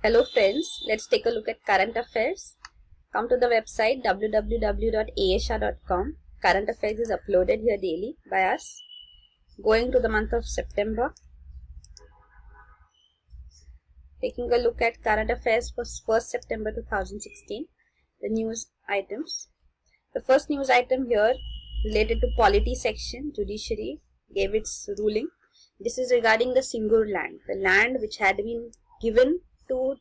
Hello friends, let's take a look at current affairs. Come to the website www.asia.com. Current affairs is uploaded here daily by us. Going to the month of September. Taking a look at current affairs for 1st September 2016. The news items. The first news item here related to polity section, judiciary gave its ruling. This is regarding the Singur land, the land which had been given to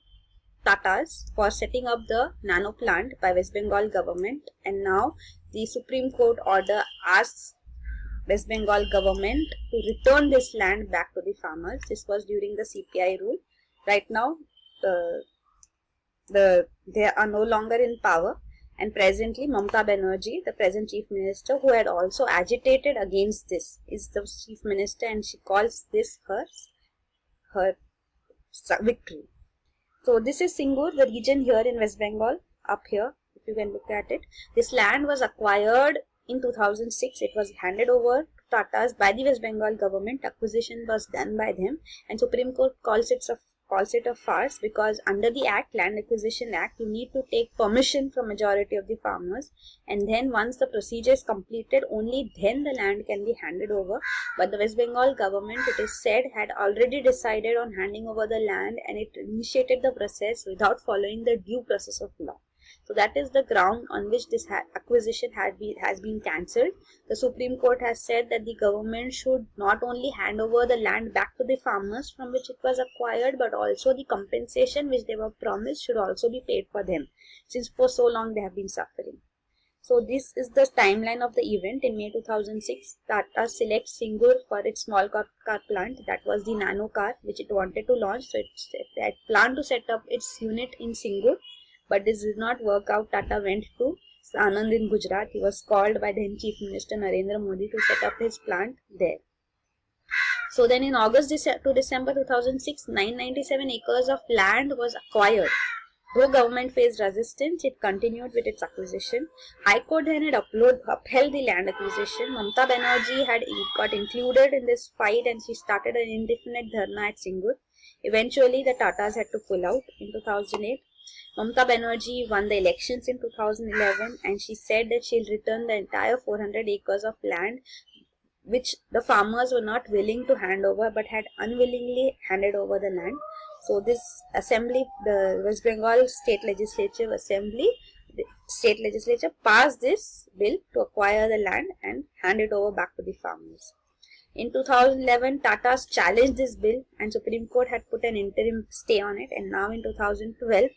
Tatas for setting up the nano plant by West Bengal government, and now the Supreme Court order asks West Bengal government to return this land back to the farmers. This was during the CPI rule. Right now they are no longer in power, and presently Mamata Banerjee, the present chief minister, who had also agitated against this, is the chief minister, and she calls this her victory. So this is Singur, the region here in West Bengal, up here, if you can look at it. This land was acquired in 2006. It was handed over to Tatas by the West Bengal government. Acquisition was done by them, and Supreme Court calls it a farce, because under the Act, Land Acquisition Act, you need to take permission from majority of the farmers, and then once the procedure is completed, only then the land can be handed over. But the West Bengal government, it is said, had already decided on handing over the land, and it initiated the process without following the due process of law. So that is the ground on which this acquisition has been cancelled. The Supreme Court has said that the government should not only hand over the land back to the farmers from which it was acquired, but also the compensation which they were promised should also be paid for them, since for so long they have been suffering. So this is the timeline of the event. In May 2006, Tata selects Singur for its small car plant. That was the nano car which it wanted to launch. So it had planned to set up its unit in Singur, but this did not work out. Tata went to Anand in Gujarat. He was called by then Chief Minister Narendra Modi to set up his plant there. So then in August to December 2006, 997 acres of land was acquired. Though government faced resistance, it continued with its acquisition. High Court then had upheld the land acquisition. Mamata Banerjee had got included in this fight, and she started an indefinite dharna at Singur. Eventually, the Tatas had to pull out in 2008. Mamata Banerjee won the elections in 2011, and she said that she'll return the entire 400 acres of land which the farmers were not willing to hand over, but had unwillingly handed over the land. So this assembly, the West Bengal state legislature passed this bill to acquire the land and hand it over back to the farmers. In 2011, Tatas challenged this bill, and Supreme Court had put an interim stay on it, and now in 2012,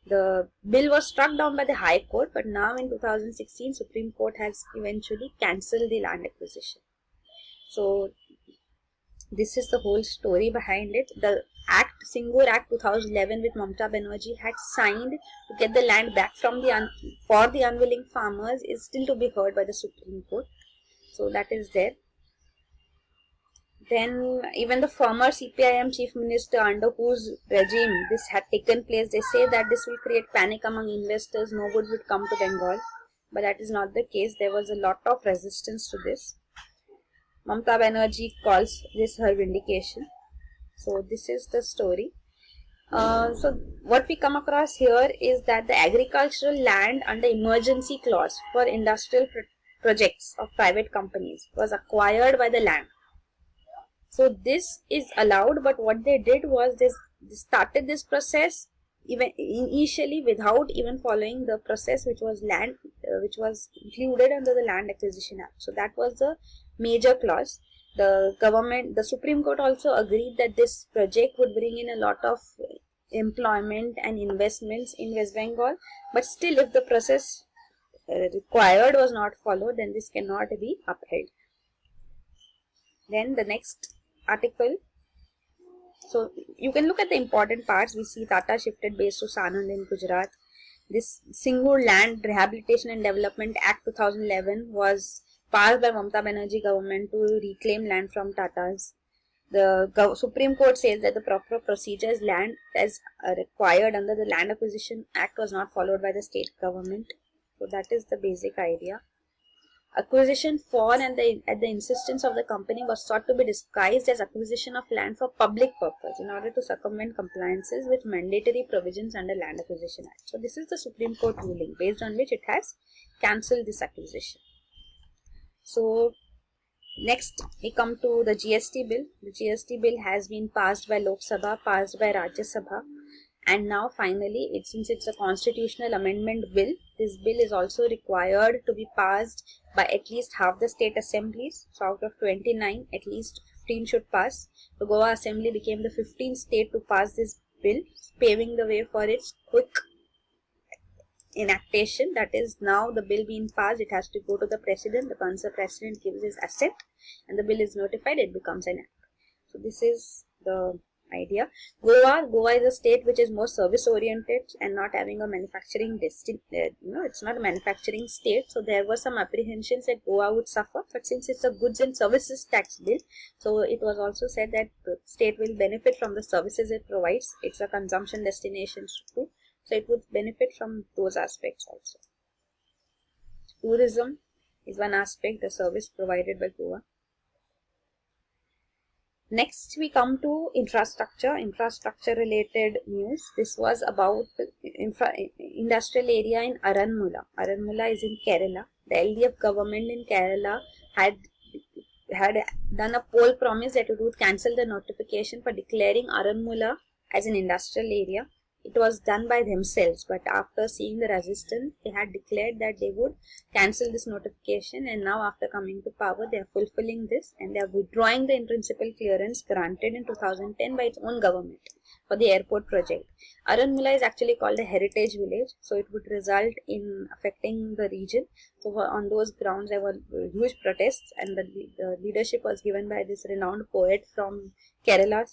the bill was struck down by the High Court, but now in 2016, Supreme Court has eventually cancelled the land acquisition. So this is the whole story behind it. The Act, Singur Act 2011, with Mamata Banerjee had signed to get the land back from for the unwilling farmers, is still to be heard by the Supreme Court. So that is there. Then even the former CPIM chief minister, under whose regime this had taken place, they say that this will create panic among investors, no good would come to Bengal. But that is not the case. There was a lot of resistance to this. Mamata Banerjee calls this her vindication. So this is the story. So what we come across here is that the agricultural land under emergency clause for industrial projects of private companies was acquired by the land. So this is allowed, but what they did was they started this process even initially without even following the process which was included under the Land Acquisition Act. So that was the major clause. The Supreme Court also agreed that this project would bring in a lot of employment and investments in West Bengal, but still if the process required was not followed, then this cannot be upheld. Then the next article. So you can look at the important parts. We see Tata shifted base to Sanand in Gujarat. This Singur Land Rehabilitation and Development Act 2011 was passed by Mamata Banerjee government to reclaim land from Tatas. The Supreme Court says that the proper procedures land as required under the Land Acquisition Act was not followed by the state government. So that is the basic idea. Acquisition for and at the insistence of the company was sought to be disguised as acquisition of land for public purpose in order to circumvent compliances with mandatory provisions under Land Acquisition Act. So this is the Supreme Court ruling based on which it has cancelled this acquisition. So next we come to the GST bill. The GST bill has been passed by Lok Sabha, passed by Rajya Sabha, and now finally, since it's a constitutional amendment bill, this bill is also required to be passed by at least half the state assemblies. So out of 29, at least 15 should pass. The Goa Assembly became the 15th state to pass this bill, paving the way for its quick enactation. That is, now the bill being passed, it has to go to the president. Once the president gives his assent and the bill is notified, it becomes an act. So this is the idea. Goa is a state which is more service oriented and not having a manufacturing it's not a manufacturing state, so there were some apprehensions that Goa would suffer, but since it's a goods and services tax bill, so it was also said that the state will benefit from the services it provides. It's a consumption destination too, so it would benefit from those aspects also. Tourism is one aspect, the service provided by Goa. Next, we come to infrastructure related news. This was about industrial area in Aranmula. Aranmula is in Kerala. The LDF government in Kerala had done a poll promise that it would cancel the notification for declaring Aranmula as an industrial area. It was done by themselves, but after seeing the resistance, they had declared that they would cancel this notification, and now after coming to power, they are fulfilling this and they are withdrawing the in-principle clearance granted in 2010 by its own government for the airport project. Aranmula is actually called a heritage village, so it would result in affecting the region. So on those grounds, there were huge protests, and the leadership was given by this renowned poet from Kerala,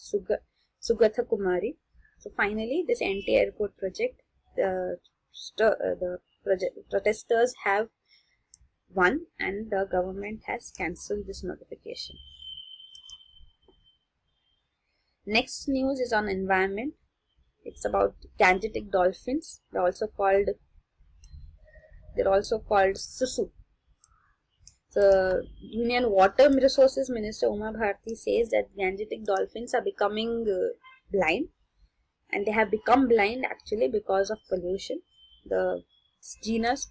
Sugatha Kumari. So finally, this anti-airport project, the protesters have won and the government has cancelled this notification. Next news is on environment. It's about Gangetic dolphins. They're also called Susu. The Union Water Resources Minister Uma Bharti says that Gangetic dolphins are becoming blind. And they have become blind actually because of pollution. The genus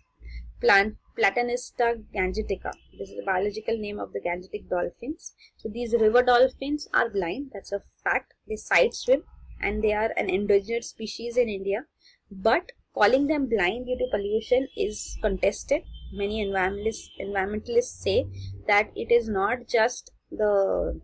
Platanista gangetica. This is the biological name of the Gangetic dolphins. So these river dolphins are blind. That's a fact. They side swim and they are an endangered species in India. But calling them blind due to pollution is contested. Many environmentalists say that it is not just the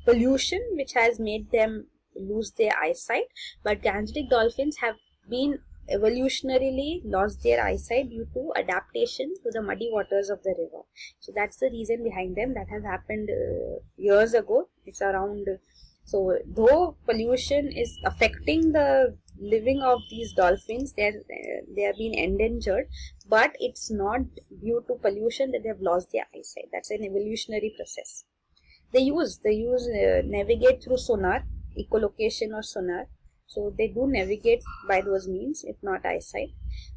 pollution which has made them lose their eyesight, but Gangetic dolphins have been evolutionarily lost their eyesight due to adaptation to the muddy waters of the river. So that's the reason behind them. That has happened years ago. It's around. So though pollution is affecting the living of these dolphins, they are being endangered, but it's not due to pollution that they have lost their eyesight. That's an evolutionary process. They navigate through sonar, echolocation or sonar. So they do navigate by those means, if not eyesight.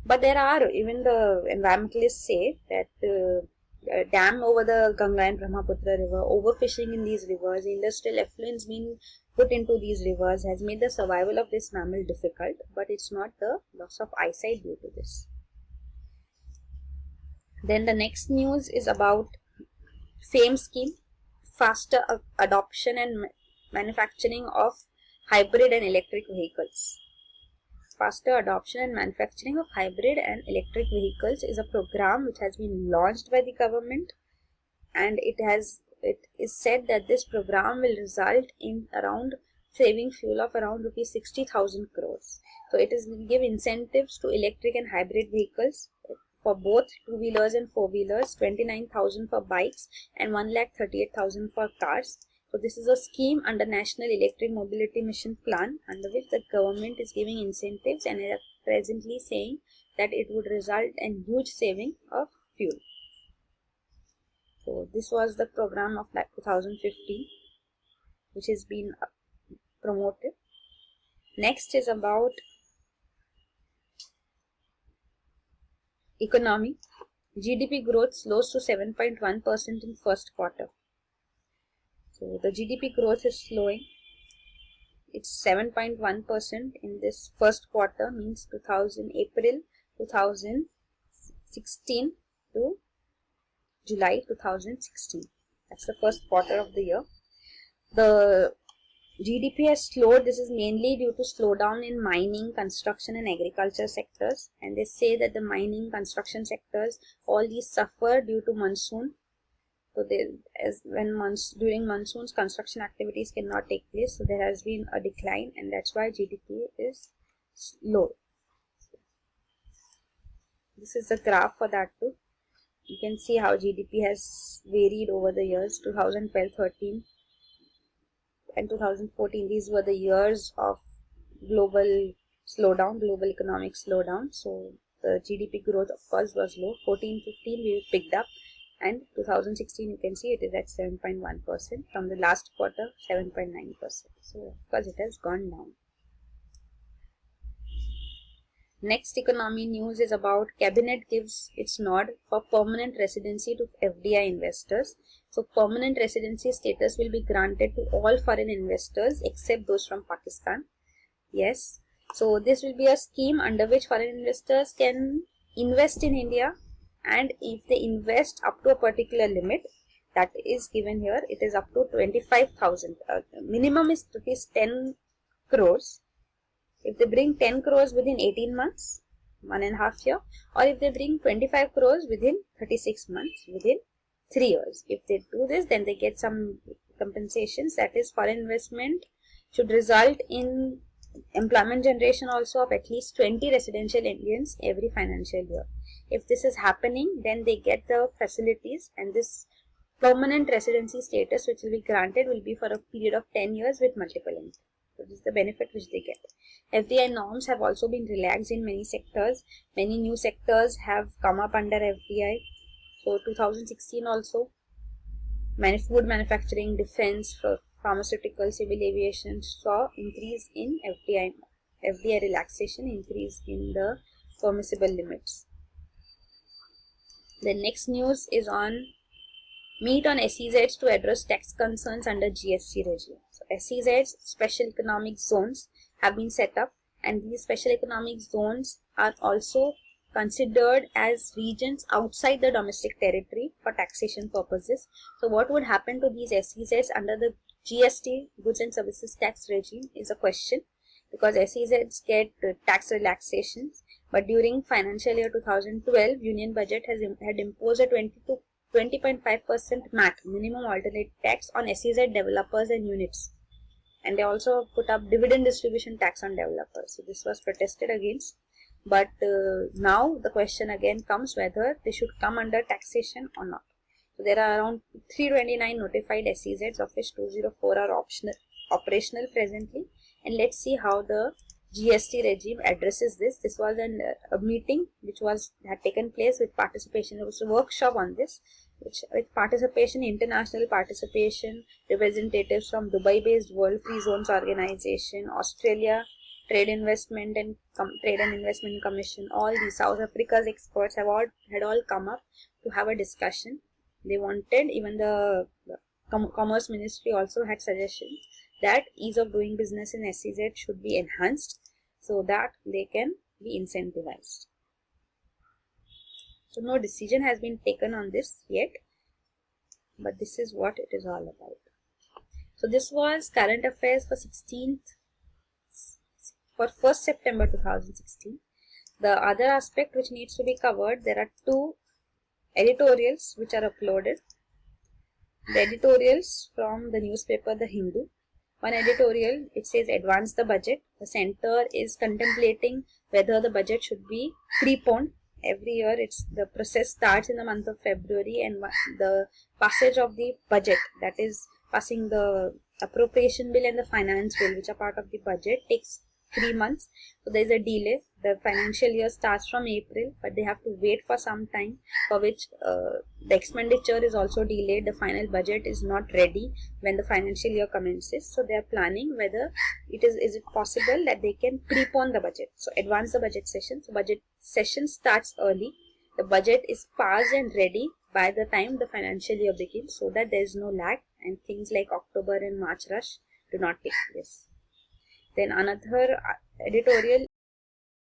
But there are, even the environmentalists say that dam over the Ganga and Brahmaputra river, overfishing in these rivers, industrial effluents being put into these rivers has made the survival of this mammal difficult, but it's not the loss of eyesight due to this. Then the next news is about FAME scheme, faster adoption and manufacturing of hybrid and electric vehicles. Faster adoption and manufacturing of hybrid and electric vehicles is a program which has been launched by the government, and it is said that this program will result in around saving fuel of around rupees 60,000 crores. So it will give incentives to electric and hybrid vehicles for both two-wheelers and four-wheelers, 29,000 for bikes and 1,38,000 for cars. So this is a scheme under National Electric Mobility Mission Plan, under which the government is giving incentives and is presently saying that it would result in huge saving of fuel. So this was the program of 2015 which has been promoted. Next is about economy. GDP growth slows to 7.1% in first quarter. So the GDP growth is slowing. It's 7.1% in this first quarter, means April 2016 to July 2016. That's the first quarter of the year. The GDP has slowed. This is mainly due to slowdown in mining, construction and agriculture sectors. And they say that the mining, construction sectors, all these suffer due to monsoon. So during monsoons, construction activities cannot take place. So there has been a decline, and that's why GDP is low. This is the graph for that too. You can see how GDP has varied over the years. 2012-13 and 2014. These were the years of global slowdown, global economic slowdown. So the GDP growth, of course, was low. 14-15 we picked up. And 2016, you can see it is at 7.1%. From the last quarter, 7.9%. So, of course, it has gone down. Next economy news is about Cabinet gives its nod for permanent residency to FDI investors. So, permanent residency status will be granted to all foreign investors except those from Pakistan. Yes. So, this will be a scheme under which foreign investors can invest in India. And if they invest up to a particular limit that is given here, it is up to 25,000. Minimum is rupees 10 crores. If they bring 10 crores within 18 months, 1.5 year, or if they bring 25 crores within 36 months, within 3 years. If they do this, then they get some compensations. That is, foreign investment should result in employment generation also of at least 20 residential Indians every financial year. If this is happening, then they get the facilities, and this permanent residency status which will be granted will be for a period of 10 years with multiple income. So this is the benefit which they get. FDI norms have also been relaxed in many sectors. Many new sectors have come up under FDI. So 2016 also, food manufacturing, defense, pharmaceutical, civil aviation saw increase in FDI relaxation, increase in the permissible limits. The next news is on meet on SEZs to address tax concerns under GST regime. So SEZs, special economic zones, have been set up, and these special economic zones are also considered as regions outside the domestic territory for taxation purposes. So what would happen to these SEZs under the GST, goods and services tax regime, is a question, because SEZs get tax relaxations, but during financial year 2012, Union Budget had imposed a 20.5% MAT, minimum alternate tax, on SEZ developers and units. And they also put up dividend distribution tax on developers. So this was protested against. But now the question again comes whether they should come under taxation or not. So there are around 329 notified SEZs, of which 204 are operational presently. And let's see how the GST regime addresses this. This was a meeting which had taken place with participation. There was a workshop on this, with participation, international participation, representatives from Dubai-based World Free Zones Organization, Australia Trade Investment and Investment Commission. All these South Africa's experts had all come up to have a discussion. They wanted, even the Commerce Ministry also had suggestions that ease of doing business in SEZ should be enhanced so that they can be incentivized. So no decision has been taken on this yet, but this is what it is all about. So this was current affairs for 1st September 2016. The other aspect which needs to be covered, there are 2 editorials which are uploaded. The editorials from the newspaper The Hindu. One editorial, it says advance the budget. The center is contemplating whether the budget should be preponed. Every year the process starts in the month of February, and the passage of the budget, that is passing the appropriation bill and the finance bill, which are part of the budget, takes 3 months. So there is a delay. The financial year starts from April, but they have to wait for some time, for which the expenditure is also delayed. The final budget is not ready when the financial year commences. So they are planning whether is it possible that they can prepone the budget. So advance the budget session. So budget session starts early. the budget is passed and ready by the time the financial year begins, so that there is no lag and things like October and March rush do not take place. Then another editorial